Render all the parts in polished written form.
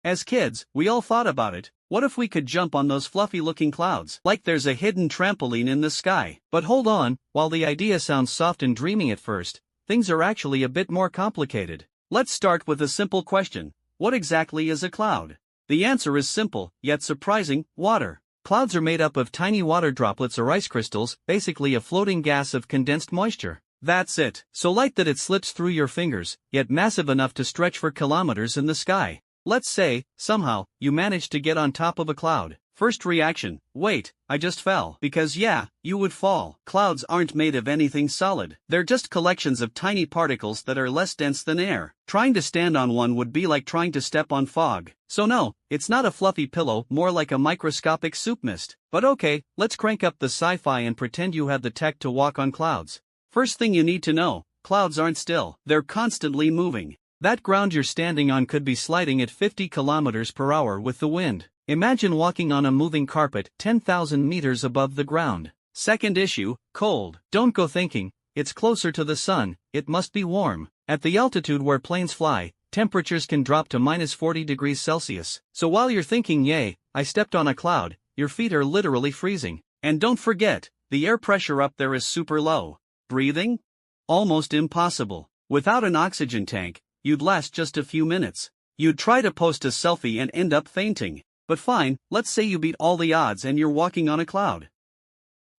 As kids, we all thought about it. What if we could jump on those fluffy-looking clouds, like there's a hidden trampoline in the sky? But hold on, while the idea sounds soft and dreamy at first, things are actually a bit more complicated. Let's start with a simple question. What exactly is a cloud? The answer is simple, yet surprising: water. Clouds are made up of tiny water droplets or ice crystals, basically a floating gas of condensed moisture. That's it. So light that it slips through your fingers, yet massive enough to stretch for kilometers in the sky. Let's say, somehow, you managed to get on top of a cloud. First reaction: wait, I just fell. Because yeah, you would fall. Clouds aren't made of anything solid. They're just collections of tiny particles that are less dense than air. Trying to stand on one would be like trying to step on fog. So no, it's not a fluffy pillow, more like a microscopic soup mist. But okay, let's crank up the sci-fi and pretend you have the tech to walk on clouds. First thing you need to know, clouds aren't still. They're constantly moving. That ground you're standing on could be sliding at 50 kilometers per hour with the wind. Imagine walking on a moving carpet 10,000 meters above the ground. Second issue: cold. Don't go thinking, it's closer to the sun, it must be warm. At the altitude where planes fly, temperatures can drop to minus 40 degrees Celsius. So while you're thinking, yay, I stepped on a cloud, your feet are literally freezing. And don't forget, the air pressure up there is super low. Breathing? Almost impossible. Without an oxygen tank, you'd last just a few minutes. You'd try to post a selfie and end up fainting. But fine, let's say you beat all the odds and you're walking on a cloud.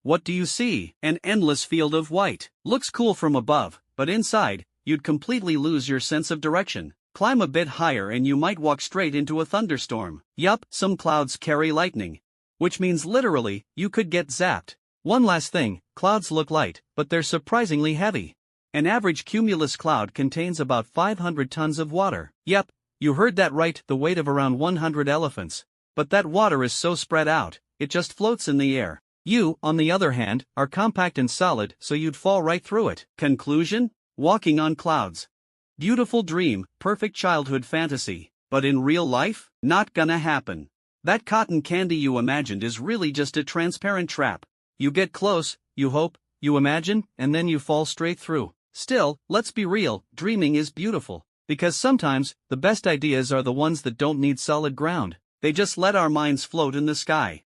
What do you see? An endless field of white. Looks cool from above, but inside, you'd completely lose your sense of direction. Climb a bit higher and you might walk straight into a thunderstorm. Yup, some clouds carry lightning. Which means literally, you could get zapped. One last thing, clouds look light, but they're surprisingly heavy. An average cumulus cloud contains about 500 tons of water. Yep, you heard that right, the weight of around 100 elephants. But that water is so spread out, it just floats in the air. You, on the other hand, are compact and solid, so you'd fall right through it. Conclusion? Walking on clouds. Beautiful dream, perfect childhood fantasy. But in real life? Not gonna happen. That cotton candy you imagined is really just a transparent trap. You get close, you hope, you imagine, and then you fall straight through. Still, let's be real, dreaming is beautiful. Because sometimes, the best ideas are the ones that don't need solid ground. They just let our minds float in the sky.